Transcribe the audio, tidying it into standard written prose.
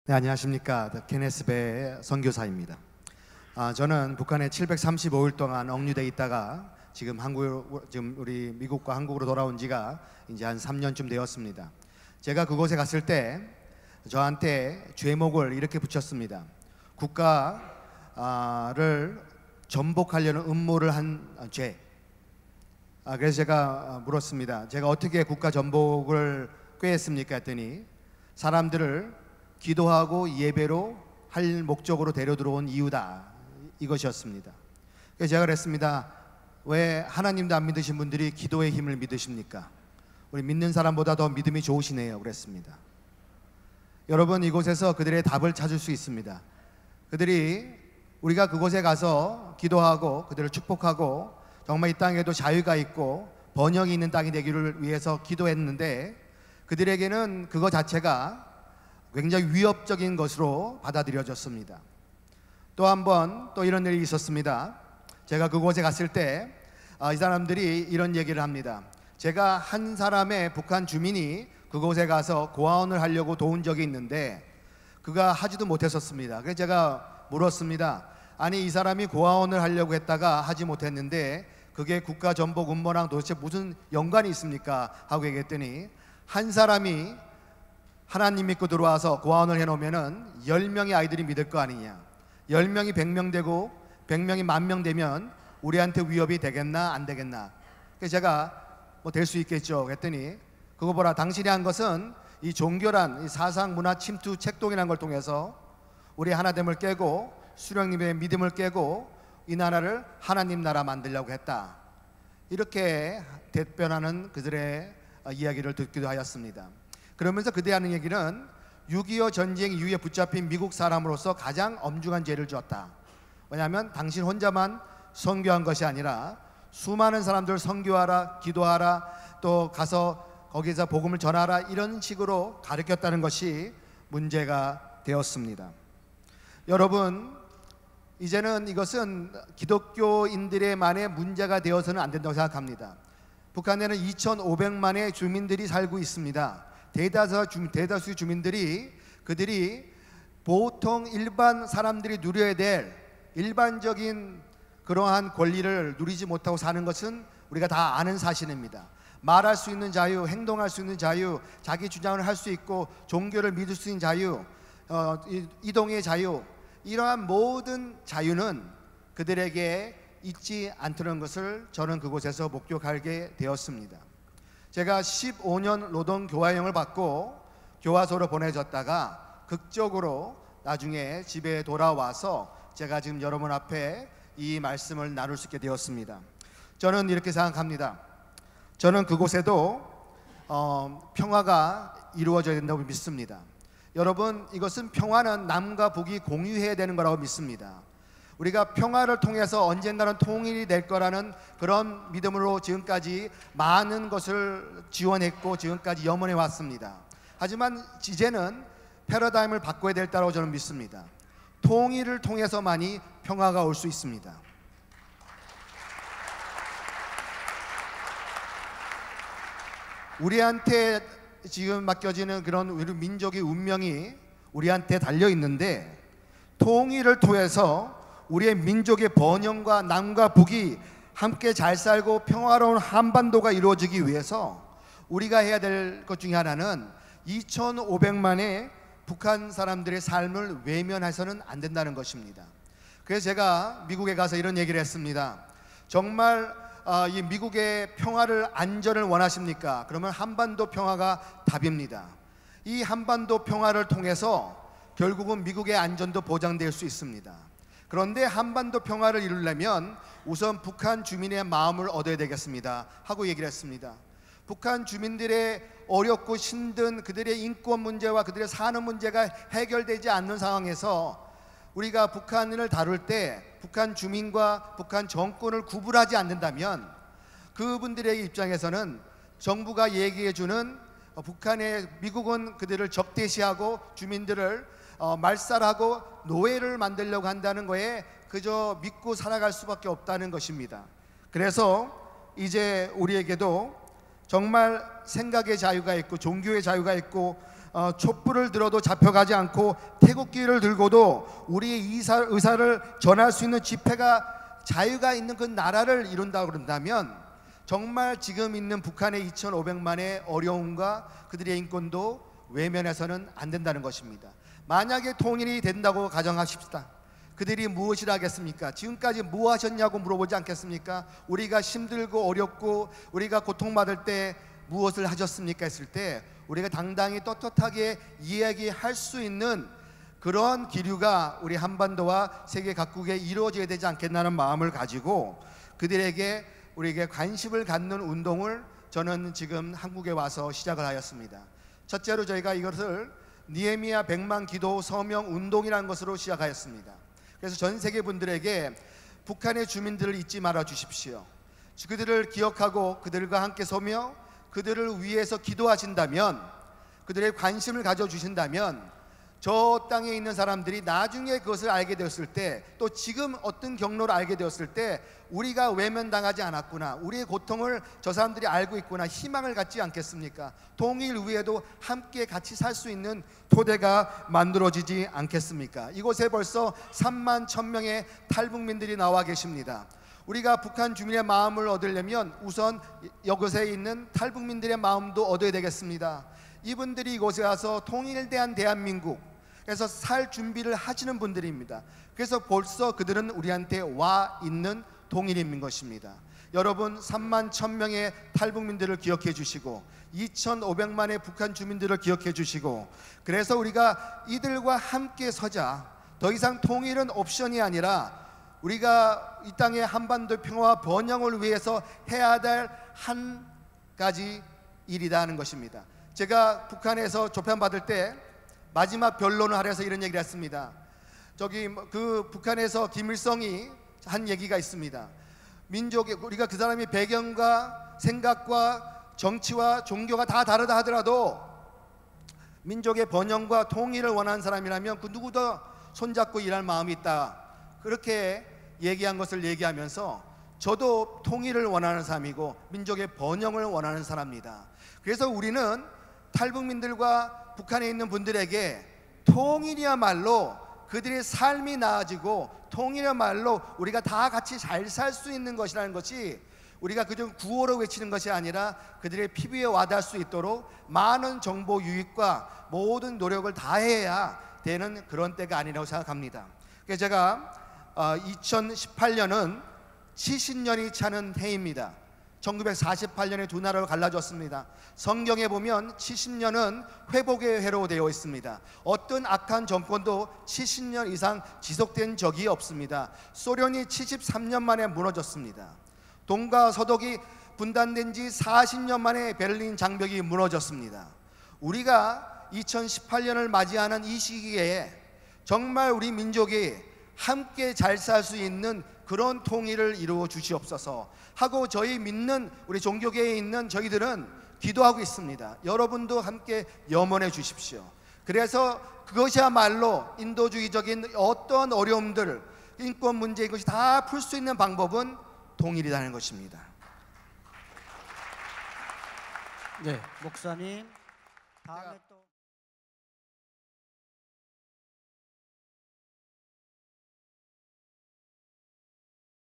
네, 안녕하십니까. 케네스 배 선교사입니다. 저는 북한에 735일 동안 억류돼 있다가 지금 우리 미국과 한국으로 돌아온 지가 이제 한 3년쯤 되었습니다. 제가 그곳에 갔을 때 저한테 죄목을 이렇게 붙였습니다. 국가를 전복하려는 음모를 한 죄. 그래서 제가 물었습니다. 제가 어떻게 국가 전복을 꾀했습니까? 했더니 사람들을 기도하고 예배로 할 목적으로 데려 들어온 이유다, 이것이었습니다. 그래서 제가 그랬습니다. 왜 하나님도 안 믿으신 분들이 기도의 힘을 믿으십니까? 우리 믿는 사람보다 더 믿음이 좋으시네요. 그랬습니다. 여러분, 이곳에서 그들의 답을 찾을 수 있습니다. 그들이 우리가 그곳에 가서 기도하고 그들을 축복하고 정말 이 땅에도 자유가 있고 번영이 있는 땅이 되기를 위해서 기도했는데, 그들에게는 그거 자체가 굉장히 위협적인 것으로 받아들여졌습니다. 또 한 번 또 이런 일이 있었습니다. 제가 그곳에 갔을 때 이 사람들이 이런 얘기를 합니다. 제가 한 사람의 북한 주민이 그곳에 가서 고아원을 하려고 도운 적이 있는데 그가 하지도 못했었습니다. 그래서 제가 물었습니다. 아니, 이 사람이 고아원을 하려고 했다가 하지 못했는데 그게 국가 전복 음모랑 도대체 무슨 연관이 있습니까? 하고 얘기했더니, 한 사람이 하나님 믿고 들어와서 고아원을 해놓으면은 10명의 아이들이 믿을 거 아니냐, 10명이 100명 되고 100명이 10,000명 되면 우리한테 위협이 되겠나 안 되겠나. 그래서 제가 뭐 될 수 있겠죠 그랬더니, 그거 보라, 당신이 한 것은 이 종교란 이 사상 문화 침투 책동이라는 걸 통해서 우리 하나됨을 깨고 수령님의 믿음을 깨고 이 나라를 하나님 나라 만들려고 했다, 이렇게 대변하는 그들의 이야기를 듣기도 하였습니다. 그러면서 그들이 하는 얘기는 6.25 전쟁 이후에 붙잡힌 미국 사람으로서 가장 엄중한 죄를 지었다. 왜냐하면 당신 혼자만 선교한 것이 아니라 수많은 사람들 선교하라, 기도하라, 또 가서 거기서 복음을 전하라, 이런 식으로 가르쳤다는 것이 문제가 되었습니다. 여러분, 이제는 이것은 기독교인들의만의 문제가 되어서는 안 된다고 생각합니다. 북한에는 2,500만의 주민들이 살고 있습니다. 대다수의 주민들이, 그들이 보통 일반 사람들이 누려야 될 일반적인 그러한 권리를 누리지 못하고 사는 것은 우리가 다 아는 사실입니다. 말할 수 있는 자유, 행동할 수 있는 자유, 자기 주장을 할 수 있고 종교를 믿을 수 있는 자유, 이동의 자유, 이러한 모든 자유는 그들에게 있지 않다는 것을 저는 그곳에서 목격하게 되었습니다. 제가 15년 노동 교화형을 받고 교화소로 보내졌다가 극적으로 나중에 집에 돌아와서 제가 지금 여러분 앞에 이 말씀을 나눌 수 있게 되었습니다. 저는 이렇게 생각합니다. 저는 그곳에도 평화가 이루어져야 된다고 믿습니다. 여러분, 이것은 평화는 남과 북이 공유해야 되는 거라고 믿습니다. 우리가 평화를 통해서 언젠가는 통일이 될 거라는 그런 믿음으로 지금까지 많은 것을 지원했고 지금까지 염원해 왔습니다. 하지만 이제는 패러다임을 바꿔야 될 때라고 저는 믿습니다. 통일을 통해서만이 평화가 올 수 있습니다. 우리한테 지금 맡겨지는 그런 우리 민족의 운명이 우리한테 달려 있는데, 통일을 통해서 우리의 민족의 번영과 남과 북이 함께 잘 살고 평화로운 한반도가 이루어지기 위해서 우리가 해야 될 것 중에 하나는 2,500만의 북한 사람들의 삶을 외면해서는 안 된다는 것입니다. 그래서 제가 미국에 가서 이런 얘기를 했습니다. 정말 이 미국의 평화를, 안전을 원하십니까? 그러면 한반도 평화가 답입니다. 이 한반도 평화를 통해서 결국은 미국의 안전도 보장될 수 있습니다. 그런데 한반도 평화를 이루려면 우선 북한 주민의 마음을 얻어야 되겠습니다 하고 얘기를 했습니다. 북한 주민들의 어렵고 힘든 그들의 인권 문제와 그들의 사는 문제가 해결되지 않는 상황에서 우리가 북한을 다룰 때 북한 주민과 북한 정권을 구분하지 않는다면 그분들의 입장에서는 정부가 얘기해주는 북한의 미국은 그들을 적대시하고 주민들을 말살하고 노예를 만들려고 한다는 거에 그저 믿고 살아갈 수밖에 없다는 것입니다. 그래서 이제 우리에게도 정말 생각의 자유가 있고 종교의 자유가 있고 촛불을 들어도 잡혀가지 않고 태극기를 들고도 우리의 의사를 전할 수 있는 집회가 자유가 있는 그 나라를 이룬다고 그런다면 정말 지금 있는 북한의 2,500만의 어려움과 그들의 인권도 외면해서는 안 된다는 것입니다. 만약에 통일이 된다고 가정하십시다. 그들이 무엇을 하겠습니까? 지금까지 뭐 하셨냐고 물어보지 않겠습니까? 우리가 힘들고 어렵고 우리가 고통받을 때 무엇을 하셨습니까? 했을 때 우리가 당당히 떳떳하게 이야기할 수 있는 그런 기류가 우리 한반도와 세계 각국에 이루어져야 되지 않겠나는 마음을 가지고 그들에게 우리에게 관심을 갖는 운동을 저는 지금 한국에 와서 시작을 하였습니다. 첫째로 저희가 이것을 니에미야 100만 기도 서명 운동이라는 것으로 시작하였습니다. 그래서 전 세계 분들에게 북한의 주민들을 잊지 말아 주십시오. 그들을 기억하고 그들과 함께 서며 그들을 위해서 기도하신다면, 그들의 관심을 가져주신다면 저 땅에 있는 사람들이 나중에 그것을 알게 되었을 때, 또 지금 어떤 경로를 알게 되었을 때 우리가 외면당하지 않았구나, 우리의 고통을 저 사람들이 알고 있구나, 희망을 갖지 않겠습니까? 통일 위에도 함께 같이 살 수 있는 토대가 만들어지지 않겠습니까? 이곳에 벌써 3만 1,000명의 탈북민들이 나와 계십니다. 우리가 북한 주민의 마음을 얻으려면 우선 이곳에 있는 탈북민들의 마음도 얻어야 되겠습니다. 이분들이 이곳에 와서 통일된 대한민국에서 살 준비를 하시는 분들입니다. 그래서 벌써 그들은 우리한테 와 있는 통일인민 것입니다. 여러분, 3만 1,000명의 탈북민들을 기억해 주시고 2,500만의 북한 주민들을 기억해 주시고, 그래서 우리가 이들과 함께 서자. 더 이상 통일은 옵션이 아니라 우리가 이 땅의 한반도 평화와 번영을 위해서 해야 될 한 가지 일이다 하는 것입니다. 제가 북한에서 조편받을 때 마지막 변론을 하려서 이런 얘기를 했습니다. 그 북한에서 김일성이 한 얘기가 있습니다. 민족의, 우리가 그 사람이 배경과 생각과 정치와 종교가 다 다르다 하더라도 민족의 번영과 통일을 원하는 사람이라면 그 누구도 손잡고 일할 마음이 있다, 그렇게 얘기한 것을 얘기하면서 저도 통일을 원하는 사람이고 민족의 번영을 원하는 사람입니다. 그래서 우리는 탈북민들과 북한에 있는 분들에게 통일이야말로 그들의 삶이 나아지고 통일이야말로 우리가 다 같이 잘 살 수 있는 것이라는 것이, 우리가 그저 구호로 외치는 것이 아니라 그들의 피부에 와닿을 수 있도록 많은 정보 유입과 모든 노력을 다해야 되는 그런 때가 아니라고 생각합니다. 그래서 제가 2018년은 70년이 차는 해입니다. 1948년에 두 나라로 갈라졌습니다. 성경에 보면 70년은 회복의 해로 되어 있습니다. 어떤 악한 정권도 70년 이상 지속된 적이 없습니다. 소련이 73년 만에 무너졌습니다. 동과 서독이 분단된 지 40년 만에 베를린 장벽이 무너졌습니다. 우리가 2018년을 맞이하는 이 시기에 정말 우리 민족이 함께 잘 살 수 있는 그런 통일을 이루어 주시옵소서 하고 저희 믿는 우리 종교계에 있는 저희들은 기도하고 있습니다. 여러분도 함께 염원해 주십시오. 그래서 그것이야말로 인도주의적인 어떤 어려움들, 인권 문제, 이것이 다 풀 수 있는 방법은 통일이라는 것입니다. 네, 목사님 다음에 또